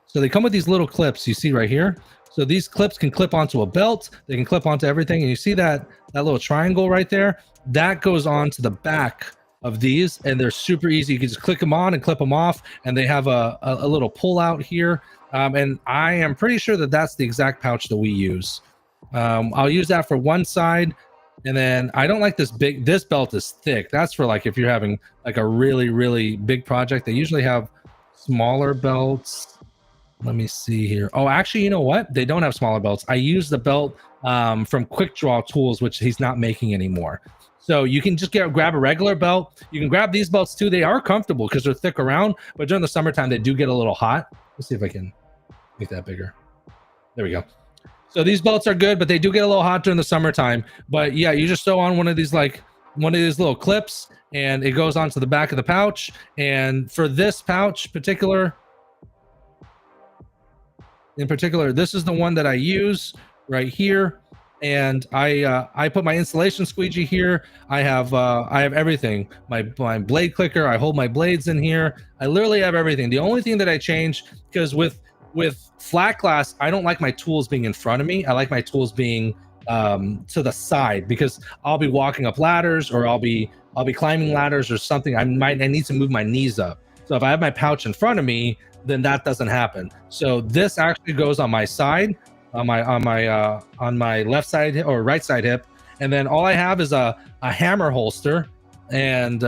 S1: So they come with these little clips you see right here. So these clips can clip onto a belt, they can clip onto everything, and you see that little triangle right there, that goes on to the back of these, and they're super easy. You can just click them on and clip them off, and they have a little pull out here. And I am pretty sure that that's the exact pouch that we use. I'll use that for one side. And then I don't like this belt is thick. That's for like if you're having like a really, really big project. They usually have smaller belts. Let me see here. Oh, actually, you know what? They don't have smaller belts. I use the belt from Quick Draw Tools, which he's not making anymore. So you can just grab a regular belt. You can grab these belts too. They are comfortable because they're thick around, but during the summertime, they do get a little hot. Let's see if I can make that bigger. There we go. So these belts are good, but they do get a little hot during the summertime. But yeah, you just sew on one of these little clips, and it goes onto the back of the pouch. And for this pouch in particular, this is the one that I use right here. And I put my installation squeegee here. I have everything. My blade clicker. I hold my blades in here. I literally have everything. The only thing that I change, because with flat glass, I don't like my tools being in front of me. I like my tools being to the side, because I'll be walking up ladders, or I'll be climbing ladders or something. I need to move my knees up. So if I have my pouch in front of me, then that doesn't happen. So this actually goes on my side, on my left side or right side hip, And then all I have is a hammer holster, and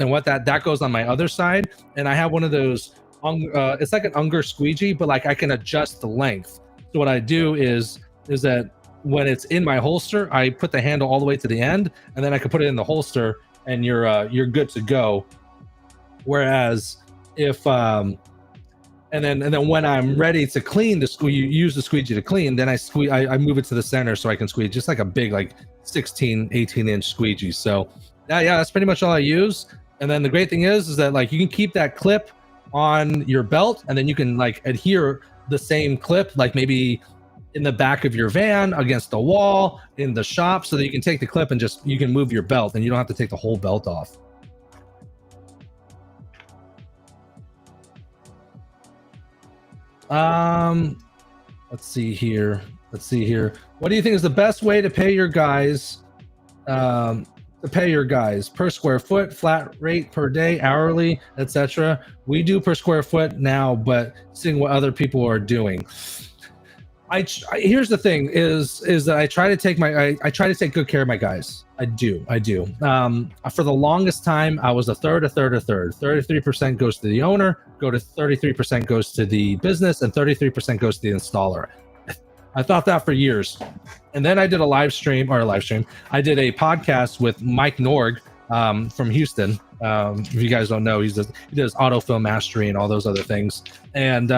S1: what that goes on my other side. And I have one of those, it's like an Unger squeegee, but like I can adjust the length. So what I do is that when it's in my holster, I put the handle all the way to the end, and then I can put it in the holster, and you're good to go. Whereas if and then when I'm ready to clean you use the squeegee to clean, then I move it to the center so I can squeeze, just like a big like 18 inch squeegee. So yeah, that's pretty much all I use. And then the great thing is that like you can keep that clip on your belt, and then you can like adhere the same clip, like maybe in the back of your van, against the wall, in the shop, so that you can take the clip and you can move your belt, and you don't have to take the whole belt off. Let's see here. What do you think is the best way to pay your guys? Per square foot, flat rate per day, hourly, etc. We do per square foot now, but seeing what other people are doing. Here's the thing is that I try to take good care of my guys. I do. For the longest time, I was a third. 33% goes to the owner, 33% goes to the business, and 33% goes to the installer. I thought that for years. And then I did I did a podcast with Mike Norg from Houston. If you guys don't know, he does autofill mastery and all those other things. And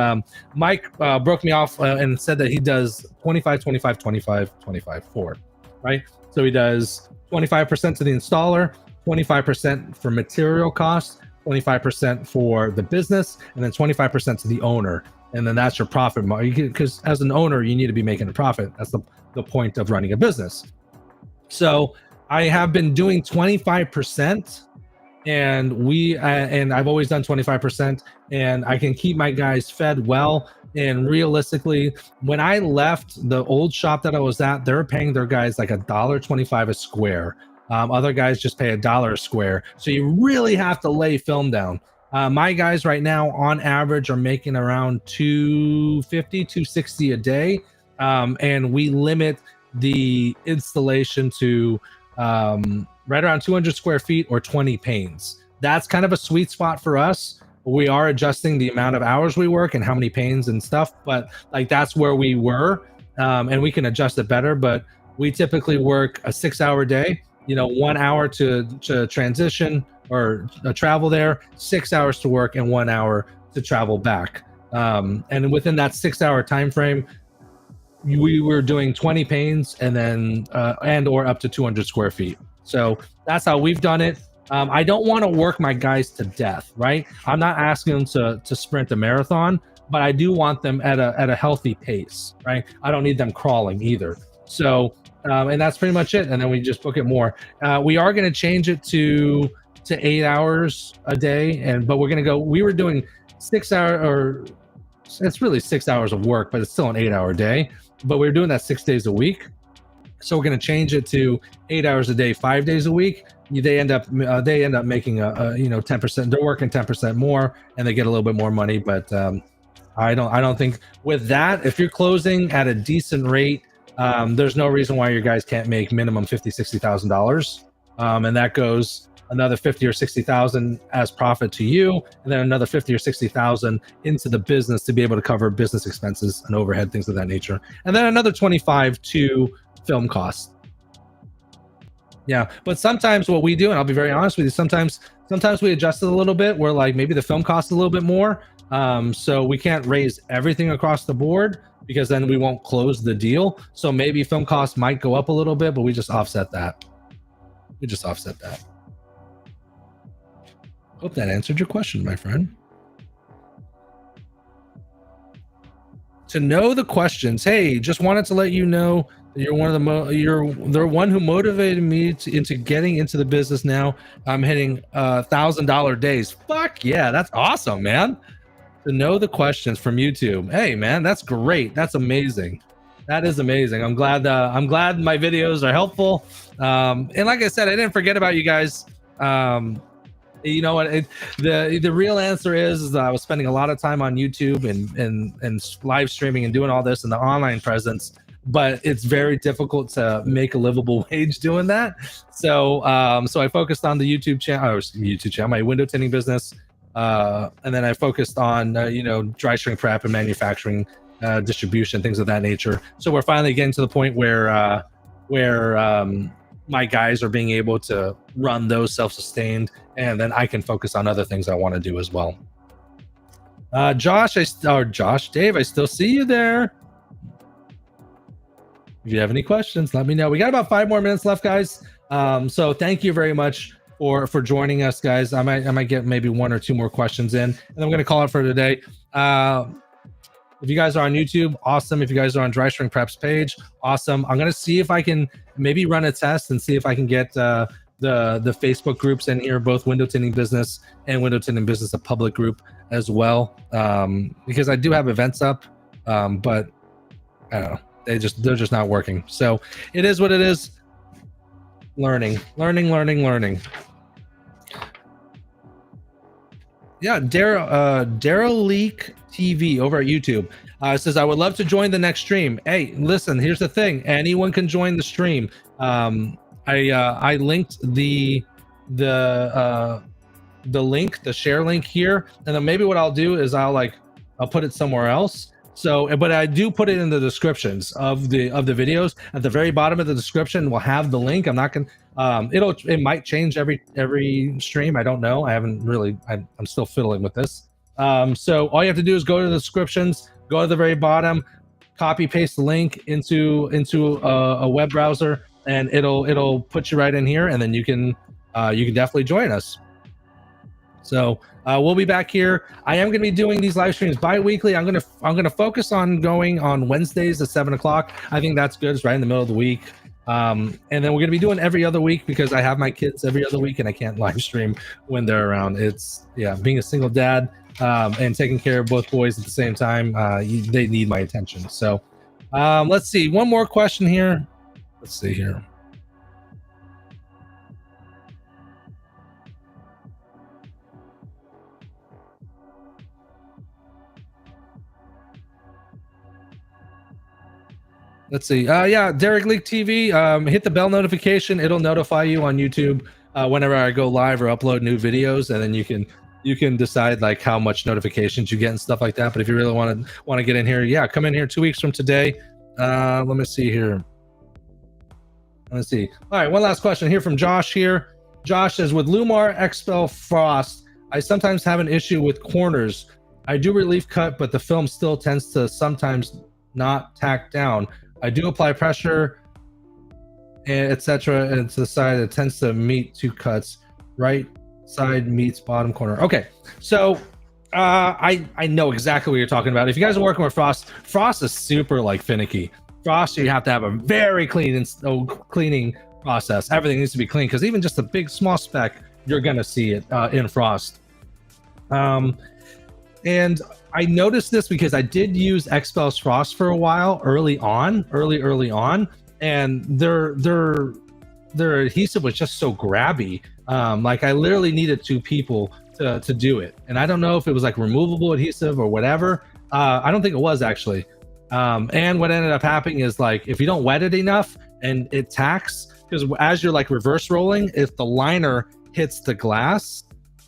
S1: Mike broke me off and said that he does 25, 25, 25, 25, 4, right? So he does 25% to the installer, 25% for material costs, 25% for the business, and then 25% to the owner. And then that's your profit margin, because as an owner, you need to be making a profit. That's the point of running a business. So I have been doing 25%, and I've always done 25%, and I can keep my guys fed well. And realistically, when I left the old shop that I was at, they're paying their guys like $1.25 a square. Other guys just pay $1 a square. So you really have to lay film down. My guys right now on average are making around $250, $260 a day. And we limit the installation to right around 200 square feet or 20 panes. That's kind of a sweet spot for us. We are adjusting the amount of hours we work and how many panes and stuff, but like that's where we were, and we can adjust it better. But we typically work a 6-hour day, 1 hour to transition or travel there, 6 hours to work, and 1 hour to travel back. And within that 6-hour time frame, we were doing 20 panes and then or up to 200 square feet. So that's how we've done it. I don't want to work my guys to death, right? I'm not asking them to sprint a marathon, but I do want them at a healthy pace, right? I don't need them crawling either. So, and that's pretty much it. And then we just book it more. We are going to change it to 8 hours a day, but we're going to go. We were doing 6 hour, or it's really 6 hours of work, but it's still an 8-hour day. But we're doing that 6 days a week. So we're going to change it to 8 hours a day, 5 days a week. They end up making a 10%. They're working 10% more, and they get a little bit more money. But I don't think with that, if you're closing at a decent rate, there's no reason why your guys can't make minimum $50,000-$60,000, and that goes another $50,000 or $60,000 as profit to you, and then another $50,000 or $60,000 into the business to be able to cover business expenses and overhead, things of that nature, and then another $25,000 to film costs. Yeah, but sometimes what we do, and I'll be very honest with you, sometimes we adjust it a little bit, where like maybe the film costs a little bit more, so we can't raise everything across the board, because then we won't close the deal. So maybe film costs might go up a little bit, but we just offset that. Hope that answered your question, my friend. To know the questions, hey, just wanted to let you know that you're one of you're the one who motivated me into getting into the business. Now I'm hitting $1,000 days. Fuck yeah, that's awesome, man. To know the questions from YouTube. Hey, man, that's great. That's amazing. That is amazing. I'm glad my videos are helpful. And like I said, I didn't forget about you guys. You know what? The real answer is that I was spending a lot of time on YouTube and live streaming and doing all this and the online presence. but it's very difficult to make a livable wage doing that. So so I focused on the YouTube channel, my window tinting business, and then I focused on dry shrink prep and manufacturing, distribution, things of that nature. So we're finally getting to the point where my guys are being able to run those self-sustained, and then I can focus on other things I want to do as well. Dave, I still see you there. If you have any questions, let me know. We got about 5 more minutes left, guys. So thank you very much for joining us, guys. I might get maybe 1 or 2 more questions in, and I'm going to call it for today. If you guys are on YouTube, awesome. If you guys are on Dry Shrink Prep's page, awesome. I'm going to see if I can maybe run a test and see if I can get the Facebook groups in here, both Window Tinting Business and Window Tinting Business, a public group as well, because I do have events up, but I don't know. They're just not working. So it is what it is. Learning. Yeah, Daryl Leak TV over at YouTube says, I would love to join the next stream. Hey, listen, here's the thing. Anyone can join the stream. I linked the link, the share link here, and then maybe what I'll do is I'll put it somewhere else. So, but I do put it in the descriptions of the videos. At the very bottom of the description, we'll have the link. I'm not gonna. It might change every stream. I don't know. I haven't really. I'm still fiddling with this. So all you have to do is go to the descriptions, go to the very bottom, copy paste the link into a web browser, and it'll put you right in here, and then you can definitely join us. So we'll be back here. I am going to be doing these live streams bi-weekly. I'm going to focus on going on Wednesdays at 7 o'clock. I think that's good. It's right in the middle of the week. And then we're going to be doing every other week because I have my kids every other week and I can't live stream when they're around. It's being a single dad and taking care of both boys at the same time. They need my attention. So let's see. One more question here. Let's see here. Let's see. Yeah, Derek Leak TV. Hit the bell notification. It'll notify you on YouTube whenever I go live or upload new videos, and then you can decide like how much notifications you get and stuff like that. But if you really want to get in here, yeah, come in here 2 weeks from today. Let me see here. Let's see. All right, one last question here from Josh here. Josh says, with Lumar Expel Frost, I sometimes have an issue with corners. I do relief cut, but the film still tends to sometimes not tack down. I do apply pressure and etc. and to the side, it tends to meet 2 cuts. Right side meets bottom corner. Okay, so I know exactly what you're talking about. If you guys are working with Frost is super finicky. Frost, you have to have a very clean cleaning process. Everything needs to be clean because even just a small speck, you're gonna see it in Frost. And I noticed this because I did use Expels Frost for a while early on, and their adhesive was just so grabby. I literally needed 2 people to do it, and I don't know if it was removable adhesive or whatever. I don't think it was actually. And what ended up happening is if you don't wet it enough and it tacks, because as you're reverse rolling, if the liner hits the glass,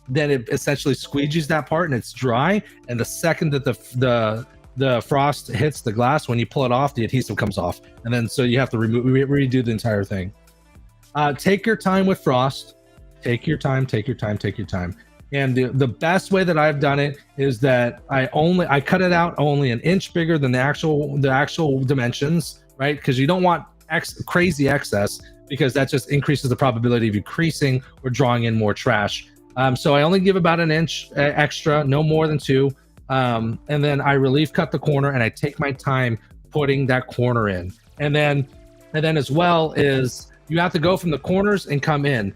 S1: then it essentially squeegees that part and it's dry. And the second that the frost hits the glass, when you pull it off, the adhesive comes off. And then so you have to redo the entire thing. Take your time with Frost. Take your time. And the best way that I've done it is that I cut it out only 1 inch bigger than the actual dimensions, right? Because you don't want crazy excess, because that just increases the probability of you creasing or drawing in more trash. So I only give about 1 inch extra, no more than 2. And then I relief cut the corner and I take my time putting that corner in. And then as well is you have to go from the corners and come in.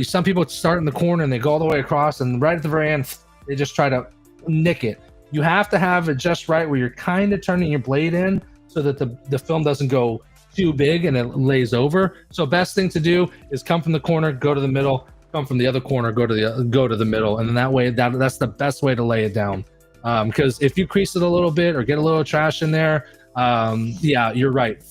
S1: Some people start in the corner and they go all the way across, and right at the very end, they just try to nick it. You have to have it just right where you're kind of turning your blade in so that the film doesn't go too big and it lays over. So best thing to do is come from the corner, go to the middle, come from the other corner, go to the middle, and then that way that's the best way to lay it down. Because if you crease it a little bit or get a little trash in there, Yeah, you're right.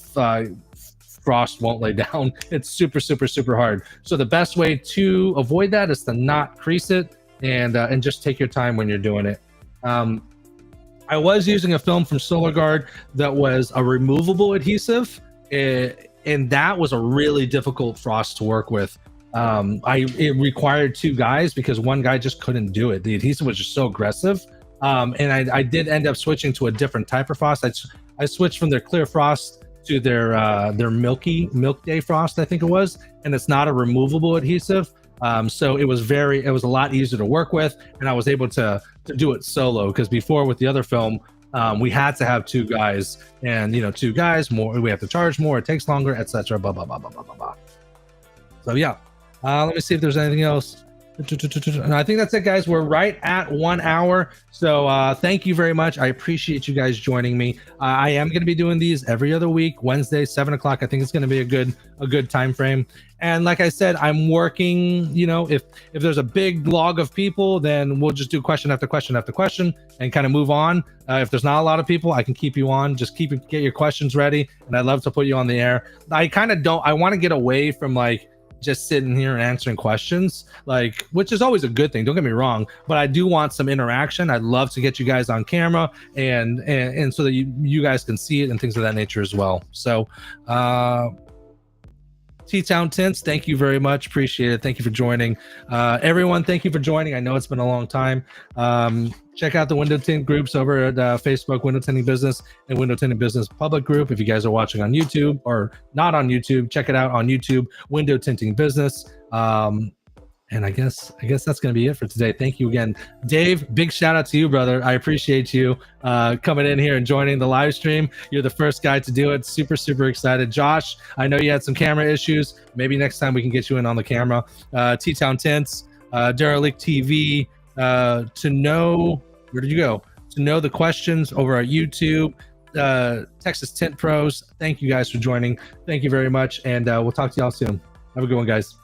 S1: Frost won't lay down. It's super hard. So the best way to avoid that is to not crease it and just take your time when you're doing it. I was using a film from SolarGuard that was a removable adhesive, and that was a really difficult frost to work with. It required 2 guys because one guy just couldn't do it. The adhesive was just so aggressive. And I did end up switching to a different type of frost. I switched from their clear frost to their milk day frost, I think it was, and it's not a removable adhesive. So it was a lot easier to work with, and I was able to do it solo, because before with the other film, we had to have 2 guys, and 2 guys more, we have to charge more, it takes longer, etc. Blah blah blah blah blah blah. So yeah, let me see if there's anything else. And I think that's it, guys. We're right at 1 hour. So thank you very much. I appreciate you guys joining me. I am going to be doing these every other week, Wednesday, 7 o'clock. I think it's going to be a good time frame. And like I said, I'm working, if there's a big log of people, then we'll just do question after question after question and kind of move on. If there's not a lot of people, I can keep you on. Just get your questions ready. And I'd love to put you on the air. I want to get away from just sitting here and answering questions, which is always a good thing, don't get me wrong, but I do want some interaction. I'd love to get you guys on camera and so that you guys can see it and things of that nature as well. So T-Town Tints, thank you very much, appreciate it. Thank you for joining. Everyone, thank you for joining. I know it's been a long time. Check out the window tint groups over at Facebook, Window Tinting Business and Window Tinting Business Public Group. If you guys are watching on YouTube or not on YouTube, check it out on YouTube, Window Tinting Business. And I guess that's going to be it for today. Thank you again, Dave. Big shout out to you, brother. I appreciate you coming in here and joining the live stream. You're the first guy to do it. Super excited. Josh, I know you had some camera issues. Maybe next time we can get you in on the camera. T-Town Tints, Derelict TV. To know, where did you go? To know the questions over at YouTube. Texas Tint Pros. Thank you guys for joining. Thank you very much, and we'll talk to y'all soon. Have a good one, guys.